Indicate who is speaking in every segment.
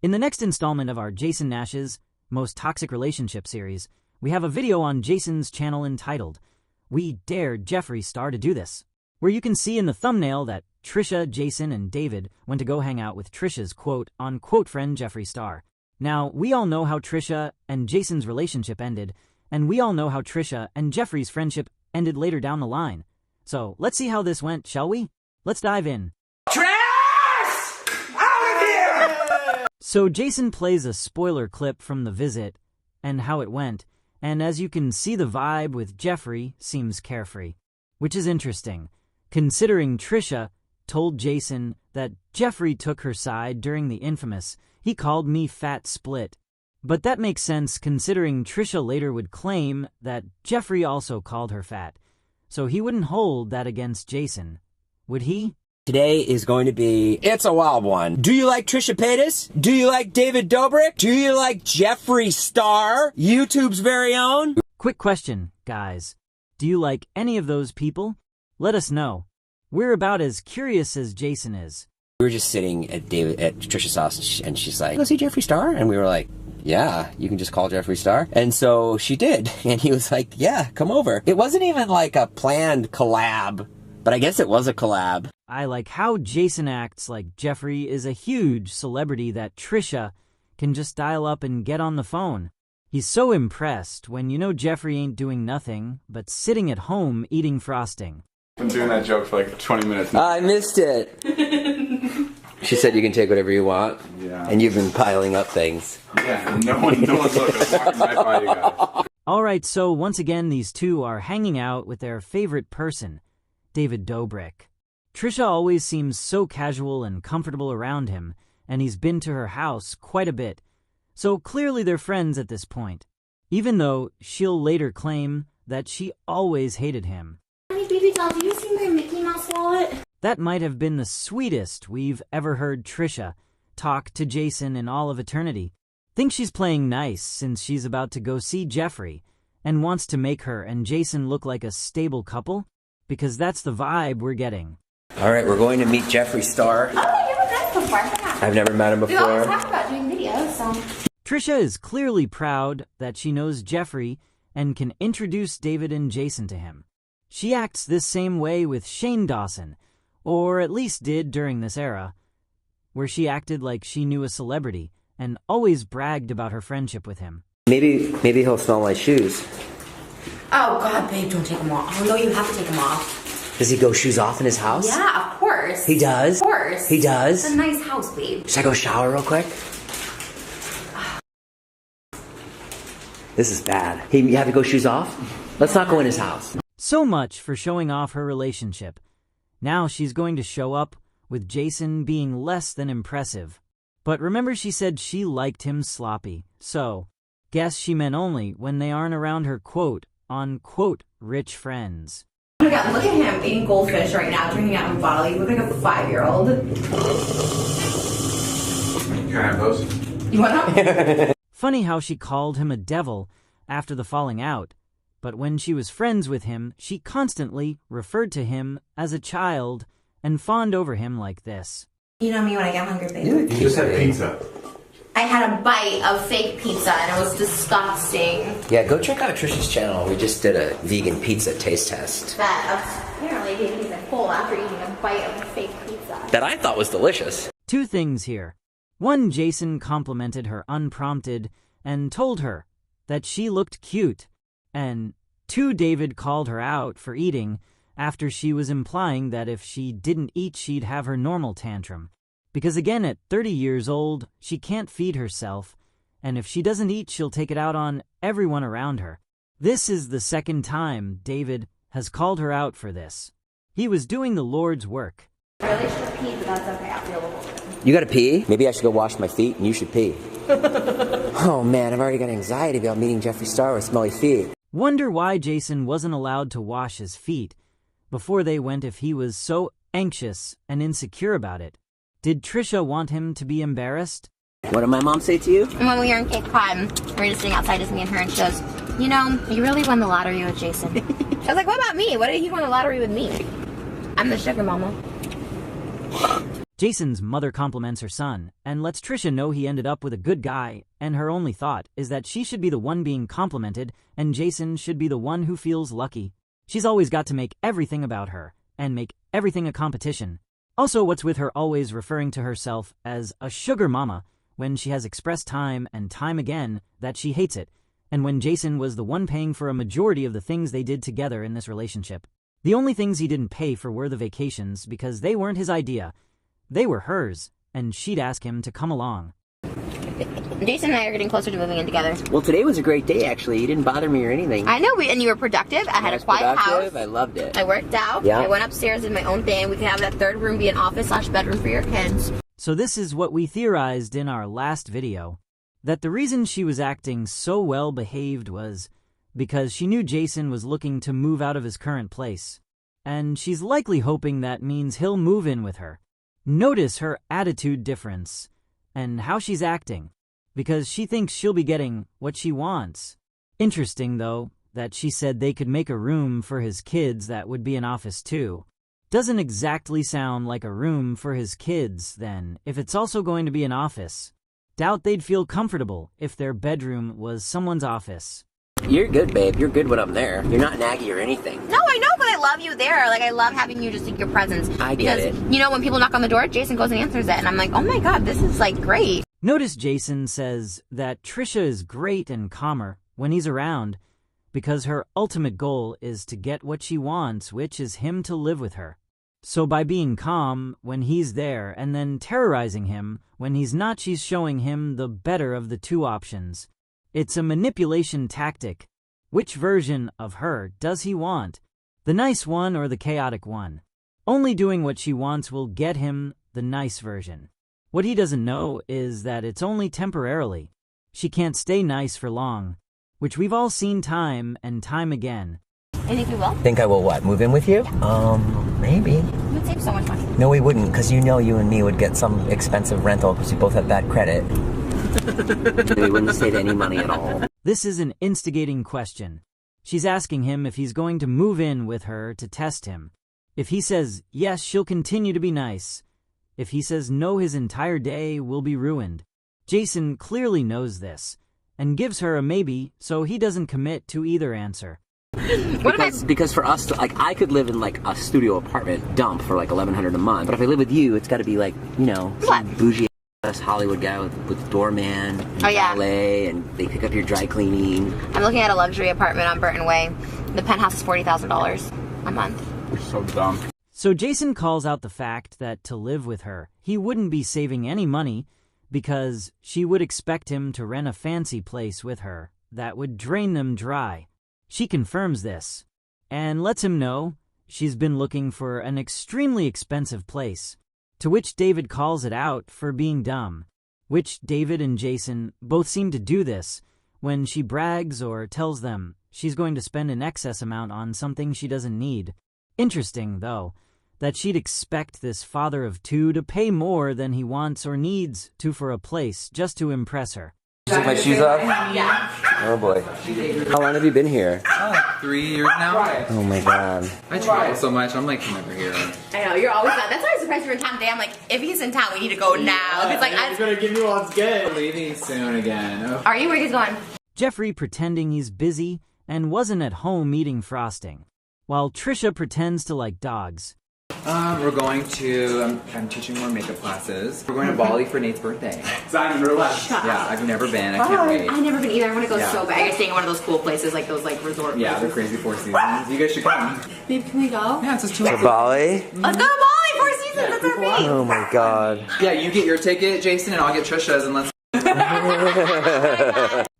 Speaker 1: In the next installment of our Jason Nash's Most Toxic Relationship series, we have a video on Jason's channel entitled, "We Dared Jeffree Star to Do This," where you can see in the thumbnail that Trisha, Jason, and David went to go hang out with Trisha's quote-unquote friend Jeffree Star. Now, we all know how Trisha and Jason's relationship ended, and we all know how Trisha and Jeffree's friendship ended later down the line. So, let's see how this went, shall we? Let's dive in.
Speaker 2: Trash! Out of here!
Speaker 1: So, Jason plays a spoiler clip from the visit and how it went, and as you can see, the vibe with Jeffree seems carefree, which is interesting, considering Trisha told Jason that Jeffree took her side during the infamous "he called me fat" split. But that makes sense considering Trisha later would claim that Jeffree also called her fat, so he wouldn't hold that against Jason, would he?
Speaker 2: Today is going to be, it's a wild one. Do you like Trisha Paytas? Do you like David Dobrik? Do you like Jeffree Star, YouTube's very own?
Speaker 1: Quick question, guys. Do you like any of those people? Let us know. We're about as curious as Jason is.
Speaker 2: We were just sitting at Trisha's house, and she's like, "Go see Jeffree Star?" And we were like, "Yeah, you can just call Jeffree Star." And so she did, and he was like, "Yeah, come over." It wasn't even like a planned collab, but I guess it was a collab.
Speaker 1: I like how Jason acts like Jeffree is a huge celebrity that Trisha can just dial up and get on the phone. He's so impressed when you know Jeffree ain't doing nothing but sitting at home eating frosting.
Speaker 3: I've been doing that joke for like 20 minutes now.
Speaker 2: I missed it. She said you can take whatever you want.
Speaker 3: Yeah.
Speaker 2: And you've been piling up things.
Speaker 3: Yeah, no one's walking right by you guys.
Speaker 1: Alright, so once again, these two are hanging out with their favorite person, David Dobrik. Trisha always seems so casual and comfortable around him, and he's been to her house quite a bit, so clearly they're friends at this point, even though she'll later claim that she always hated him.
Speaker 4: Hey, baby doll, do you see my Mickey Mouse wallet?
Speaker 1: That might have been the sweetest we've ever heard Trisha talk to Jason in all of eternity. Think she's playing nice since she's about to go see Jeffree and wants to make her and Jason look like a stable couple? Because that's the vibe we're getting.
Speaker 2: All right, we're going to meet Jeffree Star.
Speaker 4: Oh, you haven't met him before. Yeah.
Speaker 2: I've never met him before.
Speaker 4: We always talk about doing videos, so...
Speaker 1: Trisha is clearly proud that she knows Jeffree and can introduce David and Jason to him. She acts this same way with Shane Dawson, or at least did during this era, where she acted like she knew a celebrity and always bragged about her friendship with him.
Speaker 2: Maybe he'll smell my shoes.
Speaker 4: Oh, God, babe, don't take them off. Oh, no, you have to take them off.
Speaker 2: Does he go shoes off in his house?
Speaker 4: Yeah, of course.
Speaker 2: He does?
Speaker 4: Of course.
Speaker 2: He does?
Speaker 4: It's a nice house, babe.
Speaker 2: Should I go shower real quick? This is bad. Hey, you have to go shoes off? Let's not go in his house.
Speaker 1: So much for showing off her relationship. Now she's going to show up with Jason being less than impressive. But remember she said she liked him sloppy, so guess she meant only when they aren't around her quote-unquote rich friends.
Speaker 4: Oh my God, look at him eating goldfish right now, drinking out of a bottle. You look like a 5-year-old.
Speaker 3: Can I have those?
Speaker 4: You want them?
Speaker 1: Funny how she called him a devil after the falling out, but when she was friends with him, she constantly referred to him as a child and fawned over him like this.
Speaker 4: You know me when I get hungry, babe.
Speaker 3: You just had pizza.
Speaker 4: I had a bite of fake pizza and it was disgusting.
Speaker 2: Yeah, go check out Trisha's channel. We just did a vegan pizza taste test.
Speaker 4: That apparently gave me the cold after eating a bite of fake pizza.
Speaker 2: That I thought was delicious.
Speaker 1: Two things here. One, Jason complimented her unprompted and told her that she looked cute. And two, David called her out for eating after she was implying that if she didn't eat, she'd have her normal tantrum. Because again, at 30 years old, she can't feed herself, and if she doesn't eat, she'll take it out on everyone around her. This is the second time David has called her out for this. He was doing the Lord's work.
Speaker 4: I really should have peed, but that's okay. I'll feel a little bit.
Speaker 2: You gotta pee? Maybe I should go wash my feet and you should pee. Oh man, I've already got anxiety about meeting Jeffree Star with smelly feet.
Speaker 1: Wonder why Jason wasn't allowed to wash his feet before they went if he was so anxious and insecure about it. Did Trisha want him to be embarrassed?
Speaker 2: What did my mom say to you?
Speaker 4: When we were in Cape Cod, we were just sitting outside, just me and her, and she goes, "You know, you really won the lottery with Jason." I was like, "What about me? What did he win the lottery with me?" I'm the sugar mama.
Speaker 1: Jason's mother compliments her son and lets Trisha know he ended up with a good guy, and her only thought is that she should be the one being complimented and Jason should be the one who feels lucky. She's always got to make everything about her and make everything a competition. Also, what's with her always referring to herself as a sugar mama when she has expressed time and time again that she hates it, and when Jason was the one paying for a majority of the things they did together in this relationship. The only things he didn't pay for were the vacations because they weren't his idea. They were hers, and she'd ask him to come along.
Speaker 4: Jason and I are getting closer to moving in together.
Speaker 2: Well, today was a great day, actually. You didn't bother me or anything.
Speaker 4: I know, and you were productive. I had a quiet house.
Speaker 2: I loved it.
Speaker 4: I worked out.
Speaker 2: Yeah.
Speaker 4: I went upstairs in my own thing. We could have that third room be an office/bedroom for your kids.
Speaker 1: So this is what we theorized in our last video, that the reason she was acting so well behaved was because she knew Jason was looking to move out of his current place, and she's likely hoping that means he'll move in with her. Notice her attitude difference and how she's acting, because she thinks she'll be getting what she wants. Interesting, though, that she said they could make a room for his kids that would be an office too. Doesn't exactly sound like a room for his kids, then, if it's also going to be an office. Doubt they'd feel comfortable if their bedroom was someone's office.
Speaker 2: You're good, babe. You're good when I'm there. You're not naggy or anything.
Speaker 4: No, I know, but I love you there. Like, I love having you, just like your presence.
Speaker 2: I get it.
Speaker 4: You know, when people knock on the door, Jason goes and answers it, and I'm like, oh my god, this is like great.
Speaker 1: Notice Jason says that Trisha is great and calmer when he's around because her ultimate goal is to get what she wants, which is him to live with her. So by being calm when he's there and then terrorizing him when he's not, she's showing him the better of the two options. It's a manipulation tactic. Which version of her does he want? The nice one or the chaotic one? Only doing what she wants will get him the nice version. What he doesn't know is that it's only temporarily. She can't stay nice for long, which we've all seen time and time again.
Speaker 4: I think you will.
Speaker 2: Think I will what? Move in with you? Maybe.
Speaker 4: You would save so much money.
Speaker 2: No, we wouldn't, because you know you and me would get some expensive rental because we both have bad credit. We wouldn't save any money at all.
Speaker 1: This is an instigating question. She's asking him if he's going to move in with her to test him. If he says yes, she'll continue to be nice. If he says no, his entire day will be ruined. Jason clearly knows this and gives her a maybe, so he doesn't commit to either answer.
Speaker 2: Because for us, I could live in like a studio apartment dump for like $1,100 a month. But if I live with you, it's got to be like, you know, some bougie ass Hollywood guy with doorman and valet, and they pick up your dry cleaning.
Speaker 4: I'm looking at a luxury apartment on Burton Way. The penthouse is $40,000 a month.
Speaker 3: You're so dumb.
Speaker 1: So Jason calls out the fact that to live with her, he wouldn't be saving any money because she would expect him to rent a fancy place with her that would drain them dry. She confirms this and lets him know she's been looking for an extremely expensive place, to which David calls it out for being dumb, which David and Jason both seem to do this when she brags or tells them she's going to spend an excess amount on something she doesn't need. Interesting, though, that she'd expect this father of two to pay more than he wants or needs to for a place just to impress her.
Speaker 2: Take my shoes off?
Speaker 4: Yeah.
Speaker 2: Oh boy. How long have you been here?
Speaker 5: Oh, like 3 years now.
Speaker 2: Oh my god.
Speaker 5: I travel so much, I'm like never here.
Speaker 4: I know, you're always not. That's why I was surprised you were in town today. I'm like, if he's in town, we need to go now. It's like,
Speaker 5: He's gonna give me what's good. Leaving soon again. Oh.
Speaker 4: Are you? Where he's going?
Speaker 1: Jeffree pretending he's busy and wasn't at home eating frosting, while Trisha pretends to like dogs.
Speaker 5: We're going to, I'm teaching more makeup classes. We're going to Bali for Nate's birthday.
Speaker 3: Simon, relax.
Speaker 5: Yeah, I've never been, I can't wait.
Speaker 4: I've never been either. I want to go
Speaker 5: Yeah.
Speaker 4: so bad. You're staying in one of those cool places, like those like resort
Speaker 5: Yeah, the
Speaker 4: places.
Speaker 5: crazy Four Seasons. You guys should come.
Speaker 4: Babe, can we go?
Speaker 5: Yeah, it's just 2
Speaker 2: To
Speaker 5: weeks.
Speaker 2: Bali?
Speaker 4: Let's go to Bali! 4 Seasons, that's our base!
Speaker 2: Oh my god.
Speaker 5: Yeah, you get your ticket, Jason, and I'll get Trisha's, and let's...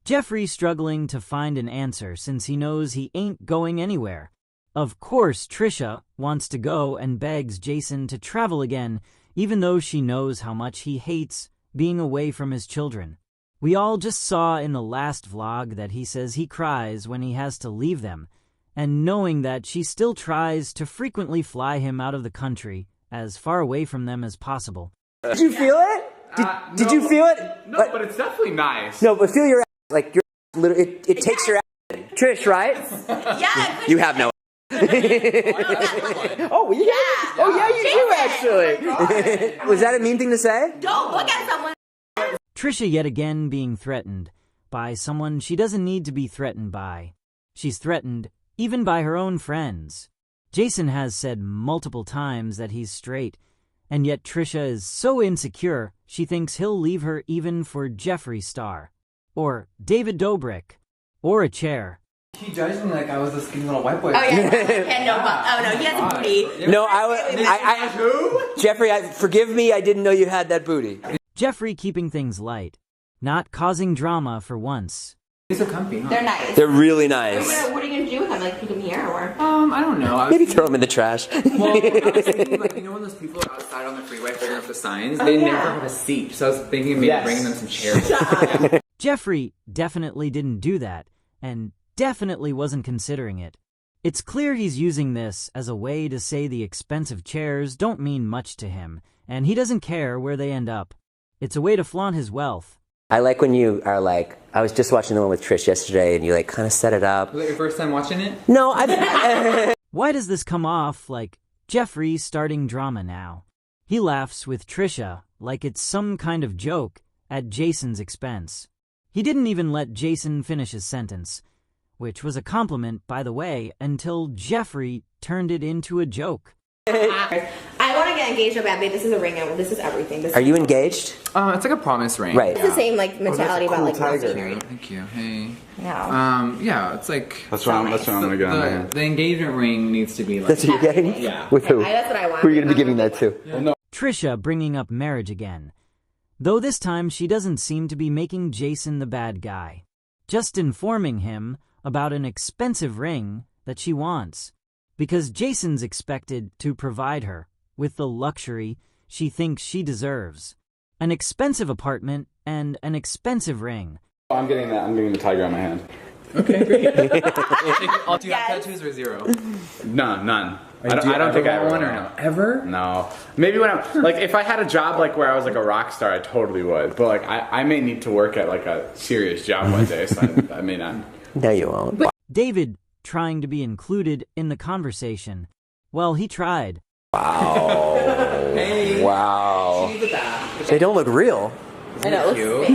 Speaker 1: Jeffree struggling to find an answer since he knows he ain't going anywhere. Of course, Trisha wants to go and begs Jason to travel again, even though she knows how much he hates being away from his children. We all just saw in the last vlog that he says he cries when he has to leave them, and knowing that she still tries to frequently fly him out of the country as far away from them as possible.
Speaker 2: Did you feel it? Did
Speaker 3: No.
Speaker 2: you feel it?
Speaker 3: No, but it's definitely nice.
Speaker 2: No, but feel your ass. Like, your little, it takes your ass. Trish, right?
Speaker 4: Yeah,
Speaker 2: You have no Oh, yeah. Oh, yeah, you do, actually. Was that a mean thing to say?
Speaker 4: Don't look at someone.
Speaker 1: Trisha yet again being threatened by someone she doesn't need to be threatened by. She's threatened even by her own friends. Jason has said multiple times that he's straight, and yet Trisha is so insecure she thinks he'll leave her even for Jeffree Star, or David Dobrik, or a chair.
Speaker 5: He judged me like I was a skinny little white boy.
Speaker 4: Oh yeah, no, he has a booty.
Speaker 2: No, Jeffree, forgive me, I didn't know you had that booty.
Speaker 1: Jeffree keeping things light, not causing drama for once.
Speaker 5: These are comfy, huh?
Speaker 4: They're nice.
Speaker 2: They're really nice.
Speaker 4: What are you gonna do with them? Like keep them here or?
Speaker 5: I don't know.
Speaker 2: Maybe throw them in the trash.
Speaker 5: Well, I was thinking, like, you know when those people are outside on the freeway figuring out the signs? They never have a seat, so I was thinking of maybe bringing them some chairs.
Speaker 1: Jeffree definitely didn't do that, and definitely wasn't considering it. It's clear he's using this as a way to say the expensive chairs don't mean much to him, and he doesn't care where they end up. It's a way to flaunt his wealth.
Speaker 2: I like when you are like, I was just watching the one with Trish yesterday, and you like kind of set it up.
Speaker 5: Was that your first time watching it?
Speaker 2: No,
Speaker 1: Why does this come off like Jeffree starting drama now? He laughs with Trisha like it's some kind of joke at Jason's expense. He didn't even let Jason finish his sentence, which was a compliment, by the way, until Jeffree turned it into a joke.
Speaker 4: I want to get engaged so badly. This is a ring. This is everything.
Speaker 2: Are you engaged?
Speaker 5: It's like a promise ring.
Speaker 2: Right.
Speaker 4: It's the same like mentality about like
Speaker 5: tiger.
Speaker 4: married.
Speaker 5: Thank you. Hey.
Speaker 4: Yeah.
Speaker 5: Yeah, it's like
Speaker 3: That's what I'm gonna get on there.
Speaker 5: the engagement ring needs to be like.
Speaker 2: That's what you're getting?
Speaker 5: Yeah.
Speaker 2: With who?
Speaker 4: That's what I want.
Speaker 2: Who are you going to be giving that to?
Speaker 5: Well, no.
Speaker 1: Trisha bringing up marriage again, though this time she doesn't seem to be making Jason the bad guy, just informing him about an expensive ring that she wants, because Jason's expected to provide her with the luxury she thinks she deserves. An expensive apartment and an expensive ring.
Speaker 3: I'm getting that. I'm getting the tiger on my hand.
Speaker 5: Okay, great. Do you have tattoos or zero?
Speaker 3: No, none.
Speaker 5: I don't think I want one or no. Ever?
Speaker 3: No. Maybe when I'm like, if I had a job like where I was like a rock star, I totally would. But like, I may need to work at like a serious job one day, so I may not.
Speaker 2: No, you won't.
Speaker 1: David trying to be included in the conversation. Well, he tried.
Speaker 2: Wow.
Speaker 5: Hey.
Speaker 2: Wow.
Speaker 5: She's the bath.
Speaker 2: They don't look real.
Speaker 4: I know.
Speaker 5: Cute.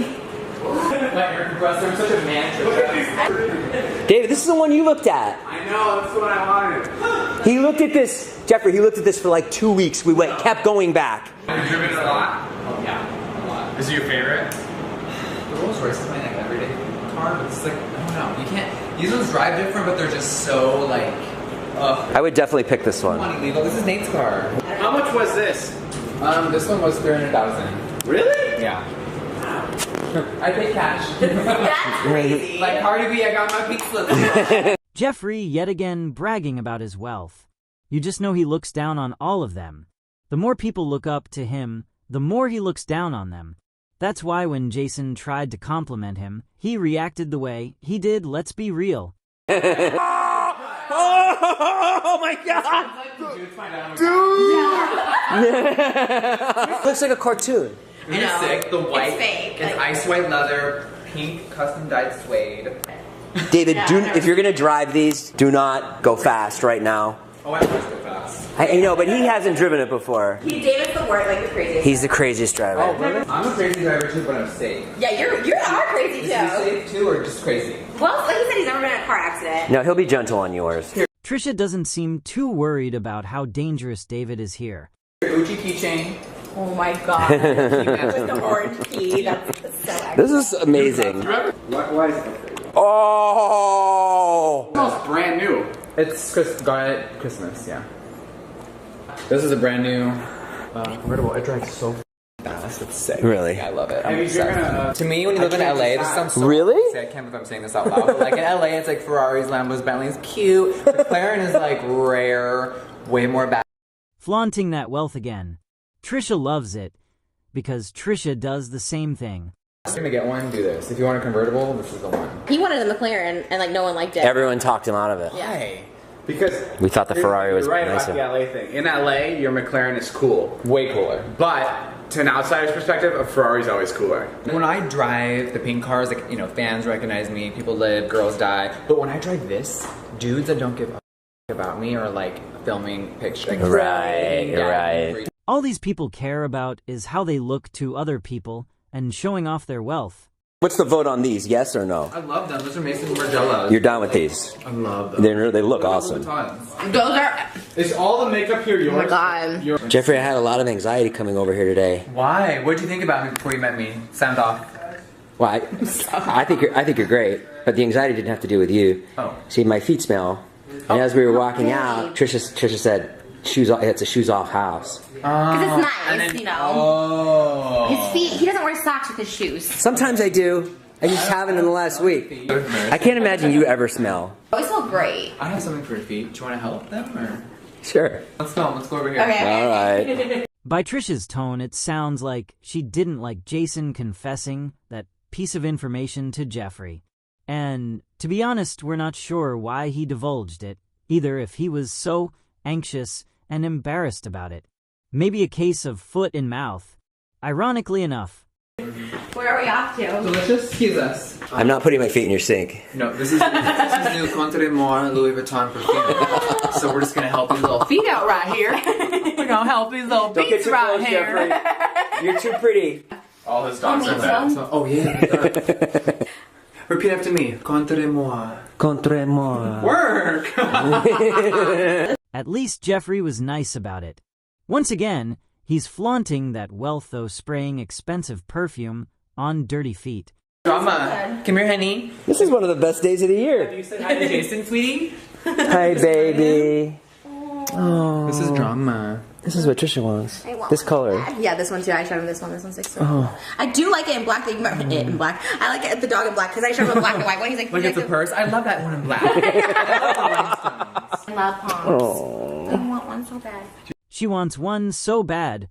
Speaker 5: My hair compressor. I'm such a man.
Speaker 2: David, this is the one you looked at.
Speaker 3: I know, that's what I wanted.
Speaker 2: He looked at this, Jeffree, he looked at this for like 2 weeks. We kept going back.
Speaker 3: Have you driven it a lot?
Speaker 5: Oh yeah, a lot.
Speaker 3: Is it your favorite?
Speaker 5: The Rolls Royce is my like everyday car, but it's like I don't know. You can't. These ones drive different, but they're just so like.
Speaker 2: I would definitely pick this one.
Speaker 5: Money legal. This is Nate's car.
Speaker 3: How much was this?
Speaker 5: This one was 300,000.
Speaker 3: Really?
Speaker 5: Yeah. I pay cash.
Speaker 4: That's crazy.
Speaker 5: Like Cardi B, I got my pink slips.
Speaker 1: Jeffree yet again bragging about his wealth. You just know he looks down on all of them. The more people look up to him, the more he looks down on them. That's why when Jason tried to compliment him, he reacted the way he did. Let's be real.
Speaker 2: Oh my god! Dude! Looks like a cartoon.
Speaker 5: You're sick. The white
Speaker 4: It's fake.
Speaker 5: is ice white leather, pink custom dyed suede.
Speaker 2: David, if you're gonna drive these, do not go fast right now.
Speaker 5: Oh, I must go fast.
Speaker 2: I know, but he hasn't driven it before.
Speaker 4: David's the word, like the craziest.
Speaker 2: He's the craziest driver.
Speaker 5: Oh, really? I'm a crazy driver too, but I'm safe.
Speaker 4: Yeah, you are crazy
Speaker 5: Is
Speaker 4: too.
Speaker 5: he safe too, or just crazy?
Speaker 4: Well, like he said, he's never been in a car accident.
Speaker 2: No, he'll be gentle on yours.
Speaker 1: Trisha doesn't seem too worried about how dangerous David is here.
Speaker 5: Uchi keychain.
Speaker 4: Oh my god. With the orange key, that's so excellent.
Speaker 2: This is amazing.
Speaker 3: Why is it?
Speaker 2: Oh!
Speaker 3: It smells brand new.
Speaker 5: It's got it Christmas, yeah. This is a brand new convertible. It drives so fast. It's sick.
Speaker 2: Really?
Speaker 5: I love it. I'm
Speaker 3: Maybe you're
Speaker 5: obsessed.
Speaker 3: gonna.
Speaker 5: To me, when you live in LA, this sounds so
Speaker 2: Really?
Speaker 5: I can't believe I'm saying this out loud. But like in LA, it's like Ferraris, Lambos, Bentleys, cute. McLaren is like rare, way more bad.
Speaker 1: Flaunting that wealth again. Trisha loves it, because Trisha does the same thing.
Speaker 5: If you're gonna get one, do this. If you want a convertible, this is the one.
Speaker 4: He wanted a McLaren, and like no one liked it.
Speaker 2: Everyone talked him out of it.
Speaker 5: Why?
Speaker 3: Because
Speaker 2: We thought the Ferrari was
Speaker 3: you're right
Speaker 2: nicer.
Speaker 3: about the LA thing. In LA, your McLaren is cool.
Speaker 5: Way cooler.
Speaker 3: But to an outsider's perspective, a Ferrari's always cooler.
Speaker 5: When I drive the pink cars, like, you know, fans recognize me, people live, girls die. But when I drive this, dudes that don't give a about me or like filming pictures.
Speaker 2: Right.
Speaker 1: All these people care about is how they look to other people and showing off their wealth.
Speaker 2: What's the vote on these? Yes or no?
Speaker 5: I love them. Those are Mason Margellas.
Speaker 2: You're down with these?
Speaker 5: I love them.
Speaker 2: They look awesome.
Speaker 4: Those are.
Speaker 3: Is all the makeup here yours?
Speaker 4: Oh my god.
Speaker 2: Jeffrey, I had a lot of anxiety coming over here today.
Speaker 5: Why? What did you think about me before you met me? Sound off.
Speaker 2: Well, I think you're great, but the anxiety didn't have to do with you.
Speaker 5: Oh.
Speaker 2: See, my feet smell, and as we were walking out, Trisha said, "Shoes off. It's a shoes off house."
Speaker 4: Because it's nice, you know.
Speaker 5: Oh.
Speaker 4: His feet, he doesn't wear socks with his shoes.
Speaker 2: Sometimes I do. I just haven't in the last week. I can't imagine you ever smell.
Speaker 4: Oh, he smells great.
Speaker 5: I have something for your feet. Do you want to help them or?
Speaker 2: Sure.
Speaker 5: Let's smell. Let's go over here.
Speaker 4: Okay.
Speaker 2: All right.
Speaker 1: By Trisha's tone, it sounds like she didn't like Jason confessing that piece of information to Jeffree. And to be honest, we're not sure why he divulged it, either if he was so anxious and embarrassed about it. Maybe a case of foot in mouth. Ironically enough.
Speaker 4: Where are we off to?
Speaker 5: Delicious. Excuse us.
Speaker 2: I'm not putting my feet in your sink.
Speaker 5: No, this is new Contre Moi Louis Vuitton perfume. So we're just gonna help these little feet out right here. We're gonna help these little
Speaker 2: Don't get
Speaker 5: feet
Speaker 2: too
Speaker 5: right
Speaker 2: close,
Speaker 5: here.
Speaker 2: Jeffrey. You're too pretty.
Speaker 3: All his dogs are
Speaker 4: me
Speaker 3: bad.
Speaker 4: too.
Speaker 5: Oh yeah. Repeat after me. Contre moi.
Speaker 2: Contre moi.
Speaker 5: Work.
Speaker 1: At least Jeffree was nice about it. Once again, he's flaunting that wealth though spraying expensive perfume on dirty feet.
Speaker 5: Drama. Come here, honey.
Speaker 2: This is one of the best days of the year.
Speaker 5: You said hi to Jason, sweetie.
Speaker 2: Hi, baby. Oh.
Speaker 5: This is drama.
Speaker 2: This is what Trisha wants.
Speaker 4: I want
Speaker 2: This
Speaker 4: one.
Speaker 2: color.
Speaker 4: Yeah, this one too. I showed him this one. This one's like so.
Speaker 2: Oh.
Speaker 4: I do like it in black. It in black. I like it the dog in black because I showed him a black and white one. He's like,
Speaker 5: Look, it's a purse. I love that one in black.
Speaker 4: I love palms.
Speaker 2: Oh.
Speaker 4: I want one so bad.
Speaker 1: She wants one so bad,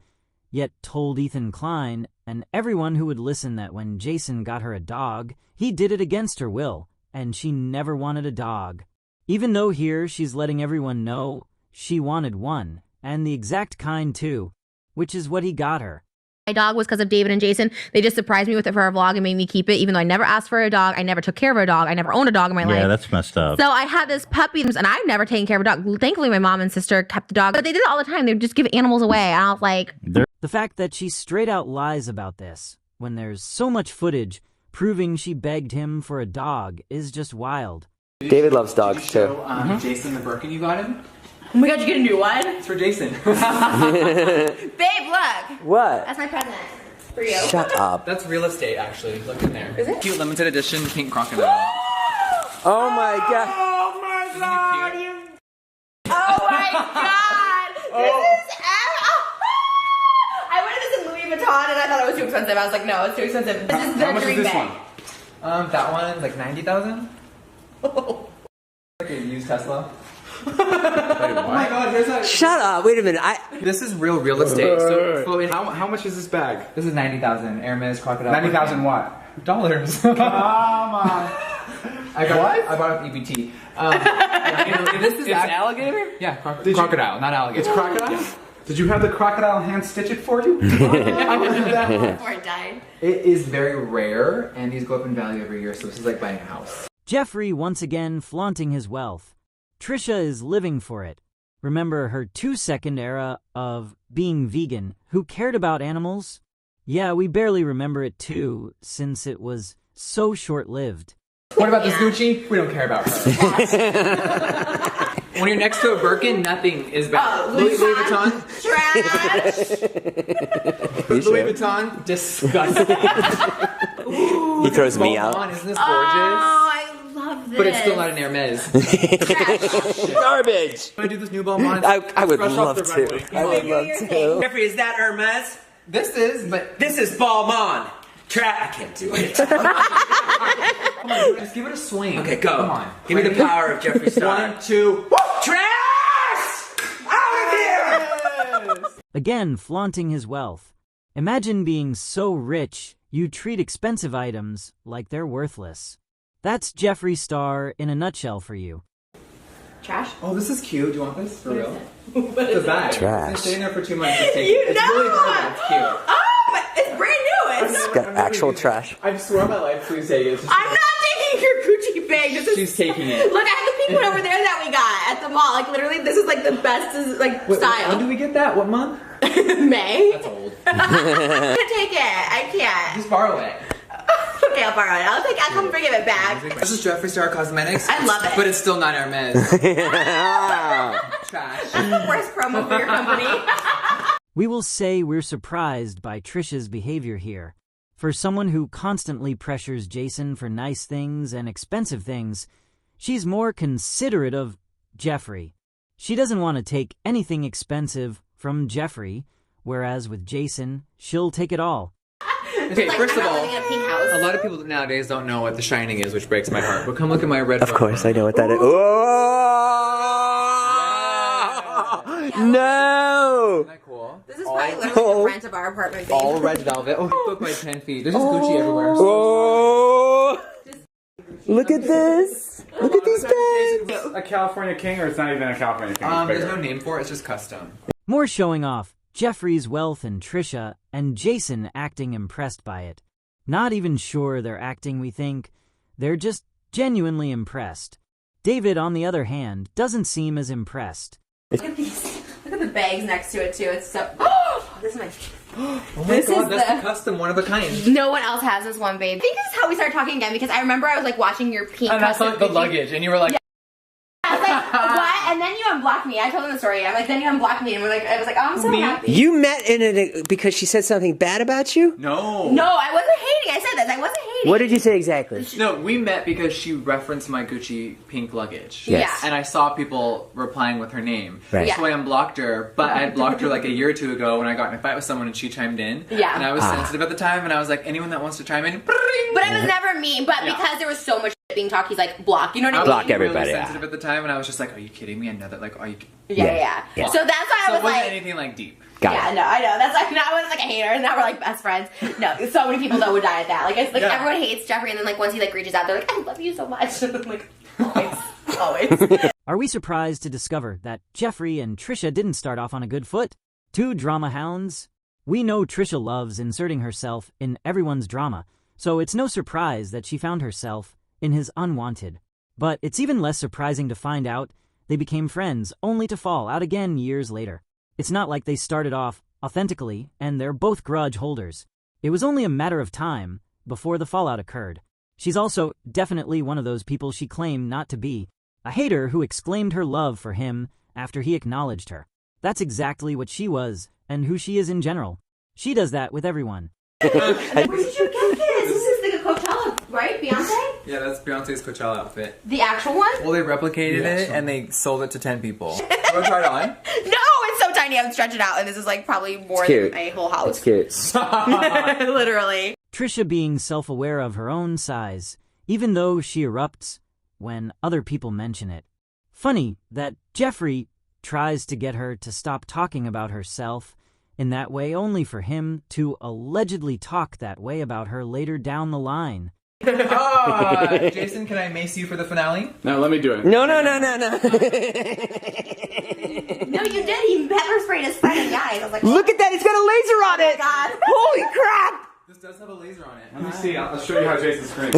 Speaker 1: yet told Ethan Klein and everyone who would listen that when Jason got her a dog, he did it against her will, and she never wanted a dog. Even though here she's letting everyone know she wanted one, and the exact kind too, which is what he got her.
Speaker 6: My dog was because of David and Jason. They just surprised me with it for our vlog and made me keep it, even though I never asked for a dog. I never took care of a dog. I never owned a dog in my life.
Speaker 7: Yeah, that's messed up.
Speaker 6: So I had this puppy, and I've never taken care of a dog. Thankfully, my mom and sister kept the dog, but they did it all the time. They would just give animals away. And I was like,
Speaker 1: The fact that she straight out lies about this, when there's so much footage proving she begged him for a dog, is just wild.
Speaker 2: David loves dogs too.
Speaker 5: Show Jason the Birkin you got him.
Speaker 4: Oh my god, you get a new one?
Speaker 5: It's for Jason.
Speaker 4: Babe, look.
Speaker 2: What?
Speaker 4: That's my present for you.
Speaker 2: Shut up.
Speaker 5: That's real estate, actually. Look in there.
Speaker 4: Is it?
Speaker 5: Cute limited edition pink crocodile.
Speaker 2: Oh my god.
Speaker 4: Oh my god, Oh my god! This is I wanted this in Louis Vuitton and I thought it was too expensive. I was like, no, it's too expensive. This is the
Speaker 3: How much is
Speaker 4: dream
Speaker 3: this
Speaker 4: bag.
Speaker 3: one?
Speaker 5: That one's like 90,000. Like a used Tesla. Oh my god, here's a.
Speaker 2: Shut up. Wait a minute.
Speaker 5: This is real estate. So
Speaker 3: How much is this bag?
Speaker 5: this is 90,000. Hermes crocodile.
Speaker 3: 90,000 what?
Speaker 5: dollars.
Speaker 3: Come on.
Speaker 5: I bought it with EBT. This is an alligator? Yeah, crocodile, not alligator.
Speaker 3: It's crocodile?
Speaker 5: Yeah.
Speaker 3: Did you have the crocodile hand stitch it for you?
Speaker 4: Before it died.
Speaker 5: It is very rare, and these go up in value every year, so this is like buying a house.
Speaker 1: Jeffree once again flaunting his wealth. Trisha is living for it. Remember her 2-second era of being vegan, who cared about animals? Yeah, we barely remember it too, since it was so short-lived.
Speaker 5: What about this Gucci? We don't care about her. When you're next to a Birkin, nothing is bad. Louis Vuitton?
Speaker 4: Trash!
Speaker 5: Louis Vuitton? Disgusting.
Speaker 2: He throws me out.
Speaker 5: Isn't this gorgeous?
Speaker 4: Oh, I love this.
Speaker 5: But it's still not an Hermes.
Speaker 2: Garbage.
Speaker 5: Want to do this new Balmain?
Speaker 2: I would
Speaker 5: Fresh off
Speaker 2: love
Speaker 5: the
Speaker 2: to.
Speaker 5: runway.
Speaker 2: I would love to.
Speaker 8: Jeffree, is that Hermes?
Speaker 5: This is, but
Speaker 8: This is Balmain. I can't do it.
Speaker 5: come on, just give it a swing.
Speaker 8: Okay, go.
Speaker 5: Come on.
Speaker 8: Give me the
Speaker 5: Ready?
Speaker 8: power of Jeffree Star.
Speaker 5: 1, 2.
Speaker 8: Trash! Out of here!
Speaker 1: Again, flaunting his wealth. Imagine being so rich, you treat expensive items like they're worthless. That's Jeffree Star in a nutshell for you.
Speaker 4: Trash?
Speaker 5: Oh, this is cute. Do you want this for real? It's a bag.
Speaker 2: Trash.
Speaker 5: It's been sitting there for 2 months. It's
Speaker 4: You know!
Speaker 5: really hard, but it's cute.
Speaker 4: Oh, but it's brand new. It's
Speaker 2: It's got actual trash.
Speaker 5: I swear on my life, please take it.
Speaker 4: I'm not taking your Gucci bag. This is.
Speaker 5: She's taking it.
Speaker 4: Look, I have the
Speaker 6: pink one over there that we got at the mall. Like literally, this is like the best like style.
Speaker 5: When do we get that? What month?
Speaker 6: May.
Speaker 5: That's old.
Speaker 6: I can't take it. I can't.
Speaker 5: Just borrow it.
Speaker 6: Okay, I'll borrow it. I'll come bring it back.
Speaker 5: This is Jeffree Star Cosmetics.
Speaker 6: I love it.
Speaker 5: But it's still not Hermes. Trash.
Speaker 6: That's the worst promo for your company.
Speaker 1: We will say we're surprised by Trisha's behavior here. For someone who constantly pressures Jason for nice things and expensive things, she's more considerate of Jeffree. She doesn't want to take anything expensive from Jeffree, whereas with Jason, she'll take it all.
Speaker 5: Okay,
Speaker 6: Like,
Speaker 5: first
Speaker 6: I'm
Speaker 5: of
Speaker 6: not
Speaker 5: all,
Speaker 6: living in a pink house.
Speaker 5: a lot of people nowadays don't know what The Shining is, which breaks my heart. But come look at my red.
Speaker 2: Of course, I know what that is. Oh! No!
Speaker 5: Isn't that cool?
Speaker 6: This is probably literally the rent of our apartment, babe.
Speaker 5: All red velvet. Oh, he took my 10 feet. There's just Gucci everywhere.
Speaker 2: Oh! Look at this. Look at these bags.
Speaker 3: A California king, or it's not even a California king? It's
Speaker 5: There's
Speaker 3: bigger?
Speaker 5: no name for it. It's just custom.
Speaker 1: More showing off Jeffree's wealth and Trisha, and Jason acting impressed by it. Not even sure they're acting, we think. They're just genuinely impressed. David, on the other hand, doesn't seem as impressed.
Speaker 6: Look at these. Look at the bags next to it too. It's so. Oh, this is my.
Speaker 5: Oh my
Speaker 6: This
Speaker 5: god,
Speaker 6: is
Speaker 5: that's
Speaker 6: the-
Speaker 5: the custom, one of a kind.
Speaker 6: No one else has this one, babe. I think this is how we started talking again because I remember I was like watching your pink.
Speaker 5: And that's
Speaker 6: custom
Speaker 5: like the
Speaker 6: Gucci.
Speaker 5: luggage, and you were like,
Speaker 6: I was like, what? And then you unblocked me. I told them the story. I'm like, then you unblocked me, and we're like, I was like, oh, I'm so happy.
Speaker 2: You met in it because she said something bad about you?
Speaker 5: no.
Speaker 6: No, I wasn't hating. I said this. I wasn't hating.
Speaker 2: What did you say exactly?
Speaker 5: No, we met because she referenced my Gucci pink luggage.
Speaker 2: Yes.
Speaker 5: And I saw people replying with her name.
Speaker 2: Right.
Speaker 6: Yeah.
Speaker 5: So I unblocked her, but I had blocked her like a year or two ago when I got in a fight with someone and she chimed in.
Speaker 6: Yeah.
Speaker 5: And I was sensitive at the time, and I was like, anyone that wants to chime in,
Speaker 6: But it was never mean. But
Speaker 5: Yeah.
Speaker 6: because there was so much being talked, he's like, block. You know what I mean?
Speaker 2: Block
Speaker 5: really
Speaker 2: everybody, yeah.
Speaker 5: sensitive at the time, and I was just like, are you kidding me? Another, like, are you...
Speaker 6: Yeah.
Speaker 2: Yeah.
Speaker 6: So that's why
Speaker 5: So
Speaker 6: I
Speaker 5: it
Speaker 6: was
Speaker 5: wasn't
Speaker 6: like,
Speaker 5: anything like deep.
Speaker 2: Got
Speaker 6: yeah,
Speaker 2: it.
Speaker 6: no, I know. That's like, now I was like a hater, and now we're like best friends. No, so many people though would die at that. Like, it's like
Speaker 5: Yeah.
Speaker 6: everyone hates Jeffree, and then like once he like reaches out, they're like, I love you so much. I'm like, always.
Speaker 1: Are we surprised to discover that Jeffree and Trisha didn't start off on a good foot? Two drama hounds? We know Trisha loves inserting herself in everyone's drama, so it's no surprise that she found herself in his unwanted. But it's even less surprising to find out they became friends, only to fall out again years later. It's not like they started off authentically, and they're both grudge holders. It was only a matter of time before the fallout occurred. She's also definitely one of those people she claimed not to be, a hater who exclaimed her love for him after he acknowledged her. That's exactly what she was, and who she is in general. She does that with everyone.
Speaker 6: Where did you get this? This is the Coachella, right? Beyonce?
Speaker 5: Yeah, that's Beyonce's Coachella outfit.
Speaker 6: The actual one?
Speaker 5: Well, they replicated it, and they sold it to 10 people. You want to try it on?
Speaker 6: No, it's so tiny. I would stretch it out, and this is like probably more than my whole house.
Speaker 2: It's cute.
Speaker 6: Literally.
Speaker 1: Trisha being self-aware of her own size, even though she erupts when other people mention it. Funny that Jeffree tries to get her to stop talking about herself in that way, only for him to allegedly talk that way about her later down the line.
Speaker 5: Jason, can I mace you for the finale?
Speaker 3: No, let me do it.
Speaker 2: No.
Speaker 6: No, you did. He pepper sprayed his friend in the eyes. I was like,
Speaker 2: Look at that, it's got a laser on it!
Speaker 6: God.
Speaker 2: Holy crap!
Speaker 5: This does have a laser on it.
Speaker 3: Let me see. I'll show you how Jason screams.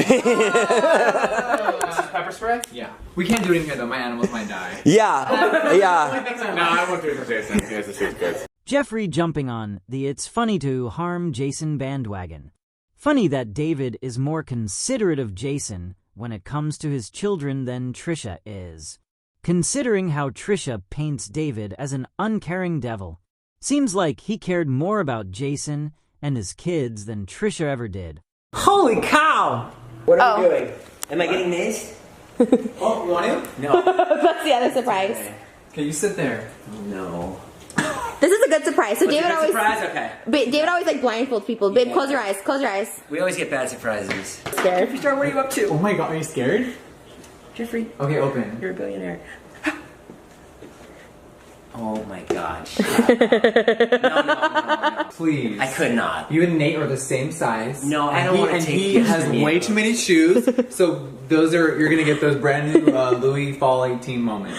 Speaker 3: Pepper spray?
Speaker 5: Yeah. We can't do it in here, though. My animals might die.
Speaker 2: Yeah.
Speaker 3: No, I won't do it for Jason. He has to see his kids.
Speaker 1: Jeffree jumping on the "it's funny to harm Jason" bandwagon. Funny that David is more considerate of Jason when it comes to his children than Trisha is. Considering how Trisha paints David as an uncaring devil, seems like he cared more about Jason and his kids than Trisha ever did.
Speaker 2: Holy cow! What are we doing? Am I getting this?
Speaker 5: Oh, you want it?
Speaker 2: No.
Speaker 6: That's the other surprise.
Speaker 5: Okay, you sit there.
Speaker 2: No.
Speaker 6: This is a good surprise. So David always,
Speaker 2: Surprise? Okay.
Speaker 6: David always like blindfolds people. Babe, close your eyes. Close your eyes.
Speaker 2: We always get bad surprises.
Speaker 6: Scared.
Speaker 2: Jeffree Star, what are you up to?
Speaker 5: Oh my god, are you scared?
Speaker 2: Jeffree,
Speaker 5: Okay, open.
Speaker 2: you're a billionaire. Oh my gosh. No.
Speaker 5: Please.
Speaker 2: I could not.
Speaker 5: You and Nate are the same size.
Speaker 2: No, I
Speaker 5: And
Speaker 2: don't
Speaker 5: he-
Speaker 2: wanna
Speaker 5: And
Speaker 2: take
Speaker 5: he
Speaker 2: pictures
Speaker 5: has
Speaker 2: of you.
Speaker 5: way too many shoes, so you're gonna get those brand new Louis Fall 18 moments.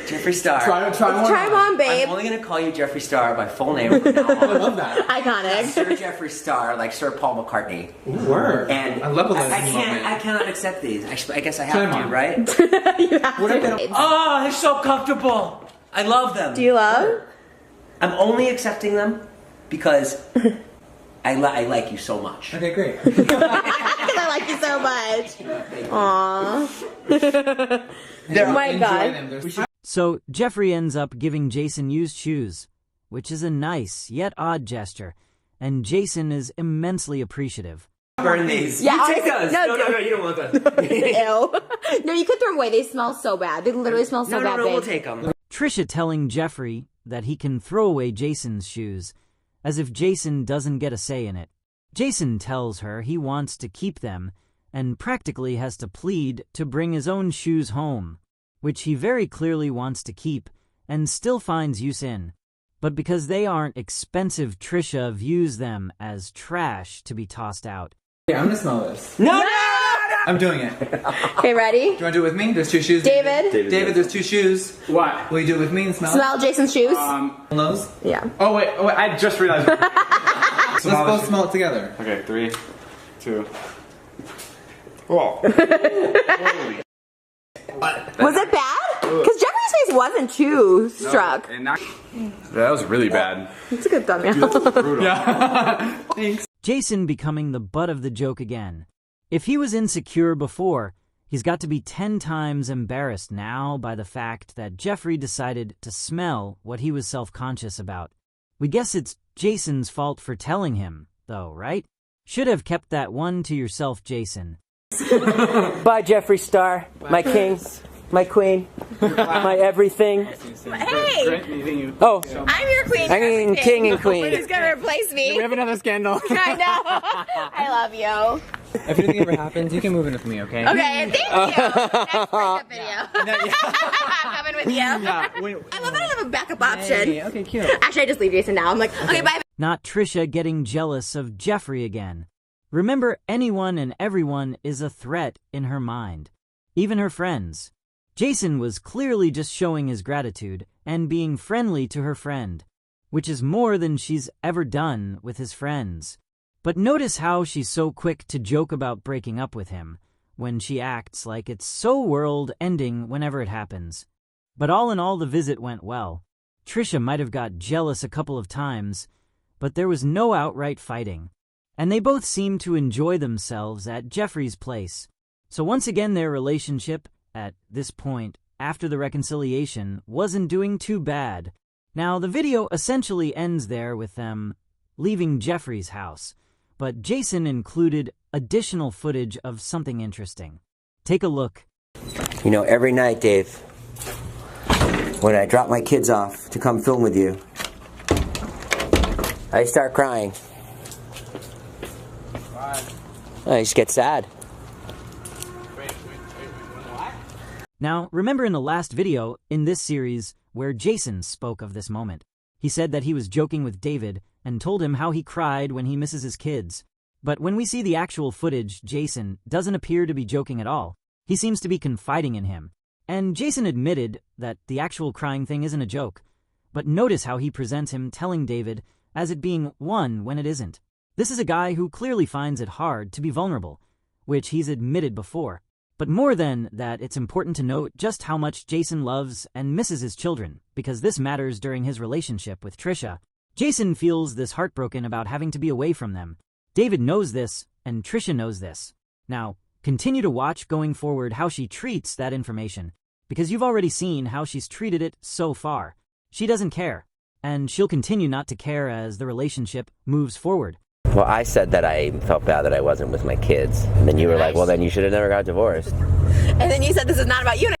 Speaker 8: Jeffree Star.
Speaker 3: Try one
Speaker 6: Try them on, babe.
Speaker 8: I'm only gonna call you Jeffree Star by full name from now on.
Speaker 3: I love that.
Speaker 6: Iconic.
Speaker 8: Sir Jeffree Star, like Sir Paul McCartney.
Speaker 3: Word.
Speaker 8: And
Speaker 3: I love a
Speaker 8: I cannot accept these. I guess I
Speaker 3: Try
Speaker 8: have
Speaker 3: them
Speaker 8: to,
Speaker 3: on.
Speaker 8: right?
Speaker 6: You have to.
Speaker 8: Oh, they're so comfortable. I love them.
Speaker 6: Do you love?
Speaker 8: I'm only accepting them because I like you so much.
Speaker 3: Okay, great.
Speaker 6: Because I like you so much. Aww. Oh my god.
Speaker 1: So Jeffree ends up giving Jason used shoes, which is a nice yet odd gesture, and Jason is immensely appreciative.
Speaker 8: Burn these.
Speaker 6: Yeah,
Speaker 8: you take those. No, you don't want those.
Speaker 6: Ew. No, you could throw them away. They smell so bad. They literally smell so bad,
Speaker 8: No,
Speaker 6: babe.
Speaker 8: we'll take them.
Speaker 1: Trisha telling Jeffree that he can throw away Jason's shoes, as if Jason doesn't get a say in it. Jason tells her he wants to keep them, and practically has to plead to bring his own shoes home, which he very clearly wants to keep, and still finds use in. But because they aren't expensive, Trisha views them as trash to be tossed out.
Speaker 3: Yeah, I'm gonna smell this.
Speaker 8: No!
Speaker 3: I'm doing it. Do
Speaker 6: Okay, ready?
Speaker 3: you wanna do it with me? There's two shoes.
Speaker 6: David?
Speaker 3: David, there's two shoes. What? Will you do it with me and smell
Speaker 6: Smell Jason's shoes?
Speaker 3: nose?
Speaker 6: Yeah.
Speaker 3: Oh wait, I just realized. Let's both smell it together.
Speaker 7: Okay, 3, 2. Whoa.
Speaker 6: Was it bad? Because Jeffree's face wasn't too struck.
Speaker 7: That was really bad.
Speaker 6: It's a good thumbnail.
Speaker 3: Yeah. Thanks.
Speaker 1: Jason becoming the butt of the joke again. If he was insecure before, he's got to be 10 times embarrassed now by the fact that Jeffree decided to smell what he was self-conscious about. We guess it's Jason's fault for telling him, though, right? Should have kept that one to yourself, Jason.
Speaker 8: Bye, Jeffree Star. My king. My queen. My everything.
Speaker 6: Hey!
Speaker 8: Oh,
Speaker 6: I'm your queen.
Speaker 8: I mean king and queen.
Speaker 6: Who's gonna replace me?
Speaker 3: We have another scandal.
Speaker 6: I know. I love you.
Speaker 5: If anything ever happens, you can move in with me, okay?
Speaker 6: Okay, thank you. Next breakup video. I'm coming with you. I love that I have a backup option.
Speaker 5: Hey, okay, cute.
Speaker 6: Actually, I just leave Jason now. I'm like, okay, bye.
Speaker 1: Not Trisha getting jealous of Jeffree again. Remember, anyone and everyone is a threat in her mind, even her friends. Jason was clearly just showing his gratitude and being friendly to her friend, which is more than she's ever done with his friends. But notice how she's so quick to joke about breaking up with him, when she acts like it's so world-ending whenever it happens. But all in all, the visit went well. Trisha might have got jealous a couple of times, but there was no outright fighting. And they both seemed to enjoy themselves at Jeffree's place. So once again, their relationship, at this point, after the reconciliation, wasn't doing too bad. Now, the video essentially ends there with them leaving Jeffree's house, but Jason included additional footage of something interesting. Take a look.
Speaker 8: you know, every night, Dave, when I drop my kids off to come film with you, I start crying. I just get sad.
Speaker 1: Now, remember in the last video in this series where Jason spoke of this moment. He said that he was joking with David and told him how he cried when he misses his kids. But when we see the actual footage, Jason doesn't appear to be joking at all. He seems to be confiding in him. And Jason admitted that the actual crying thing isn't a joke. But notice how he presents him telling David as it being one when it isn't. This is a guy who clearly finds it hard to be vulnerable, which he's admitted before. But more than that, it's important to note just how much Jason loves and misses his children, because this matters during his relationship with Trisha. Jason feels this heartbroken about having to be away from them. David knows this, and Trisha knows this. Now, continue to watch going forward how she treats that information, because you've already seen how she's treated it so far. She doesn't care, and she'll continue not to care as the relationship moves forward.
Speaker 2: Well, I said that I felt bad that I wasn't with my kids. And then you were like, well, then you should have never got divorced.
Speaker 6: And then you said this is not about you, and